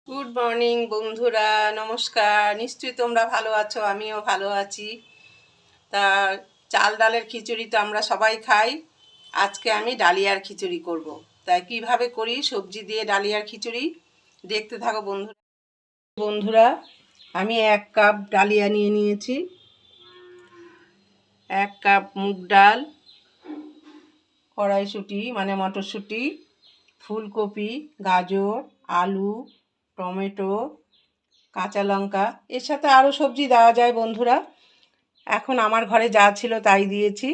Good morning বন্ধুরা, নমস্কার। নিশ্চয়ই তোমরা ভালো আছো, আমিও ভালো আছি। তা চাল ডালের খিচুড়ি তো আমরা সবাই খাই। আজকে আমি ডালিয়ার খিচুড়ি করব। তাই কিভাবে করি সবজি দিয়ে ডালিয়ার খিচুড়ি দেখতে থাকো বন্ধুরা। বন্ধুরা, আমি 1 কাপ ডালিয়া নিয়ে নিয়েছি, 1 কাপ মুগ ডাল, কড়াইশুঁটি মানে মটরশুঁটি, ফুলকপি, গাজর, আলু, টমেটো, কাঁচা লঙ্কা, এর সাথে আরও সবজি দেওয়া যায় বন্ধুরা। এখন আমার ঘরে যা ছিল তাই দিয়েছি।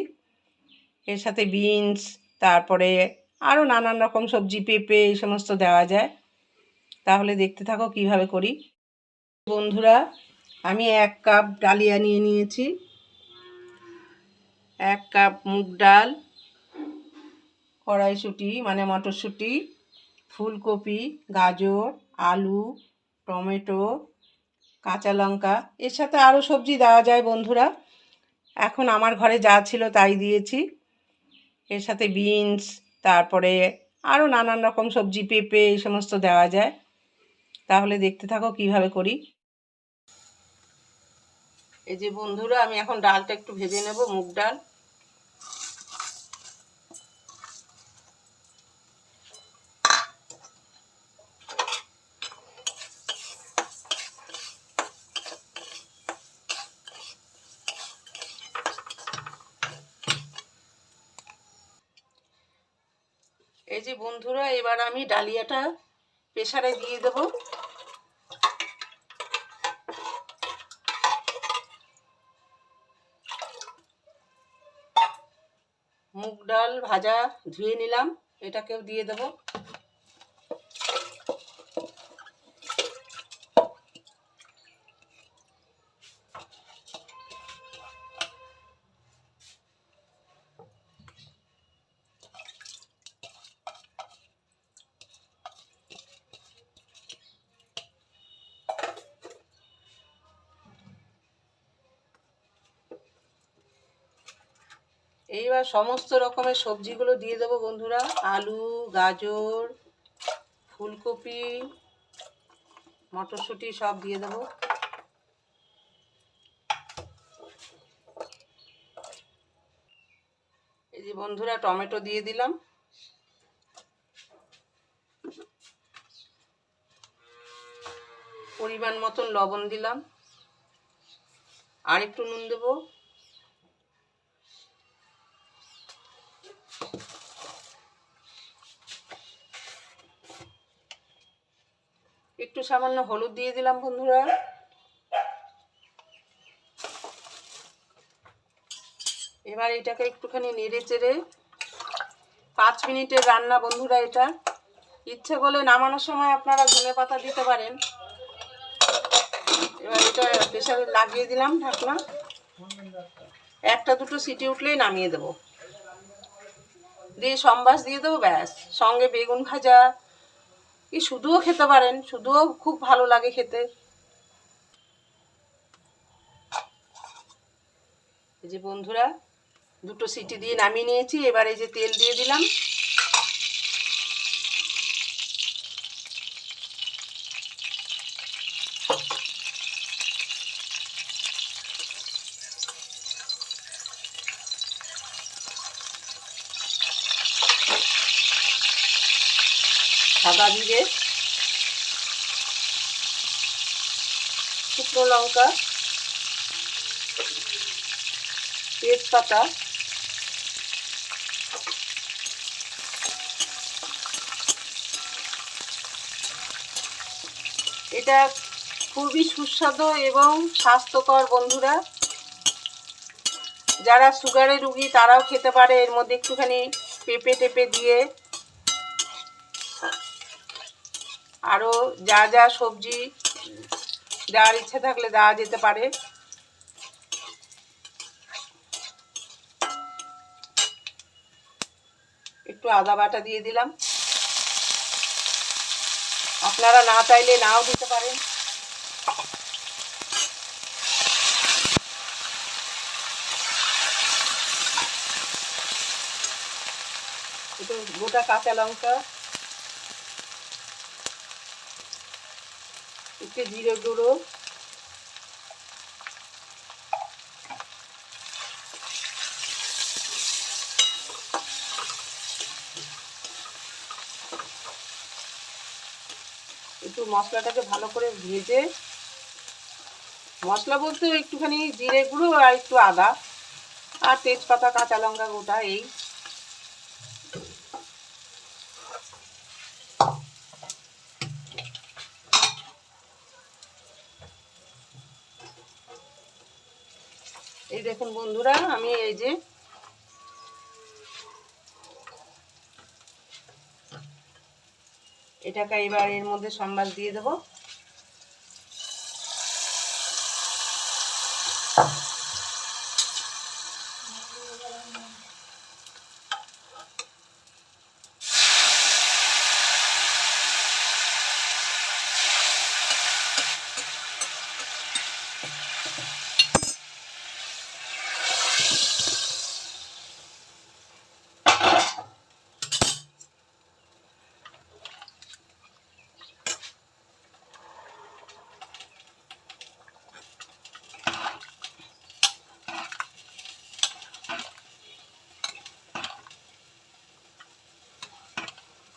এর সাথে বিনস, তারপরে আরও নানান রকম সবজি, পেঁপে, এই সমস্ত দেওয়া যায়। তাহলে দেখতে থাকো কিভাবে করি। বন্ধুরা, আমি 1 কাপ ডালিয়া নিয়ে নিয়েছি, 1 কাপ মুগ ডাল, কড়াইশুঁটি মানে মটরশুঁটি, ফুলকপি, গাজর, আলু, টমেটো, কাঁচা লঙ্কা, এর সাথে আরও সবজি দেওয়া যায় বন্ধুরা। এখন আমার ঘরে যা ছিল তাই দিয়েছি। এর সাথে বিনস, তারপরে আরও নানান রকম সবজি, পেঁপে, এই সমস্ত দেওয়া যায়। তাহলে দেখতে থাকো কিভাবে করি। এই যে বন্ধুরা, আমি এখন ডালটা একটু ভেজে নেব, মুগ ডাল। এই যে বন্ধুরা, এবার আমি ডালিয়াটা প্রেসারে দিয়ে দেব। মুগ ডাল ভাজা ধুয়ে নিলাম, এটাকেও দিয়ে দেব। এইবার সমস্ত রকমের সবজিগুলো দিয়ে দেবো বন্ধুরা। আলু, গাজর, ফুলকপি, মটরশুঁটি সব দিয়ে দেবো। এই যে বন্ধুরা, টমেটো দিয়ে দিলাম। পরিমাণ মতন লবণ দিলাম, আর একটু নুন দেবো। একটু সামান্য হলুদ দিয়ে দিলাম বন্ধুরা। এবার এটাকে একটুখানি নেড়ে চেড়ে 5 মিনিটের রান্না বন্ধুরা এটা। ইচ্ছে করলে নামানোর সময় আপনারা ধনেপাতা দিতে পারেন। এবার এটা প্রেসারে লাগিয়ে দিলাম ঢাকনা। 1-2 সিটি উঠলেই নামিয়ে দেবো, দিয়ে সম্বাস দিয়ে দেবো, ব্যাস। সঙ্গে বেগুন ভাজা, কি শুধুও খেতে পারেন, শুধুও খুব ভালো লাগে খেতে। এই যে বন্ধুরা, 2 সিটি দিয়ে নামিয়ে নিয়েছি। এবার এই যে তেল দিয়ে দিলাম। সাদা জিরে, শুকনো লঙ্কা, তেজপাতা, এটা খুবই সুস্বাদু এবং স্বাস্থ্যকর বন্ধুরা। যারা সুগারের রুগী তারাও খেতে পারে। এর মধ্যে একটুখানি পেঁপে টেপে দিয়ে আরও যা যা সবজি দেওয়ার ইচ্ছে থাকলে দেওয়া যেতে পারে। একটু আদা বাটা দিয়ে দিলাম, আপনারা না চাইলে নাও দিতে পারেন। একটু গোটা কাঁচা লঙ্কা, একটু জিরে গুঁড়ো, একটু মশলাটাকে ভালো করে ভেজে, মশলা বলতে একটুখানি জিরে গুঁড়ো আর একটু আদা আর তেজপাতা কাঁচা লঙ্কা গোটা, এই এই দেখুন বন্ধুরা, আমি এই যে এটাকে এবার এর মধ্যে সম্বাদ দিয়ে দেবো।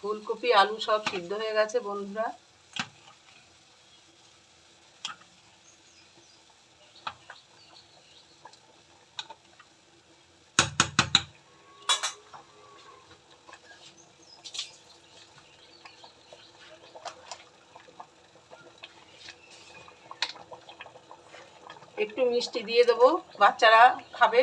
ফুলকপি আলু সব সিদ্ধ হয়ে গেছে বন্ধুরা। একটু মিষ্টি দিয়ে দেবো, বাচ্চারা খাবে।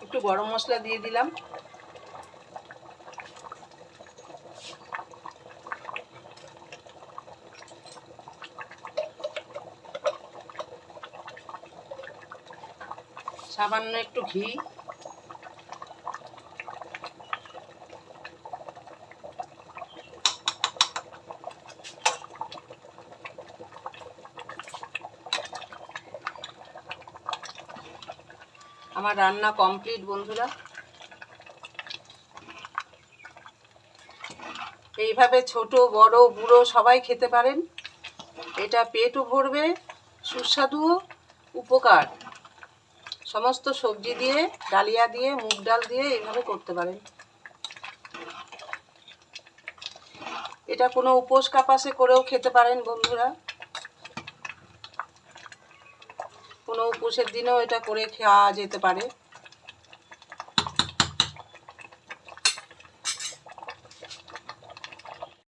একটু গরম মশলা দিয়ে দিলাম। সামান্য একটু ঘি, আমার রান্না কমপ্লিট বন্ধুরা। এইভাবে ছোট বড় বুড়ো সবাই খেতে পারেন। এটা পেটও ভরবে, সুস্বাদুও, উপকার। সমস্ত সবজি দিয়ে, ডালিয়া দিয়ে, মুগ ডাল দিয়ে এইভাবে করতে পারেন। এটা কোনো উপোস কাপাসে করেও খেতে পারেন বন্ধুরা। কোনো উপোসের দিনেও এটা করে খাওয়া যেতে পারে।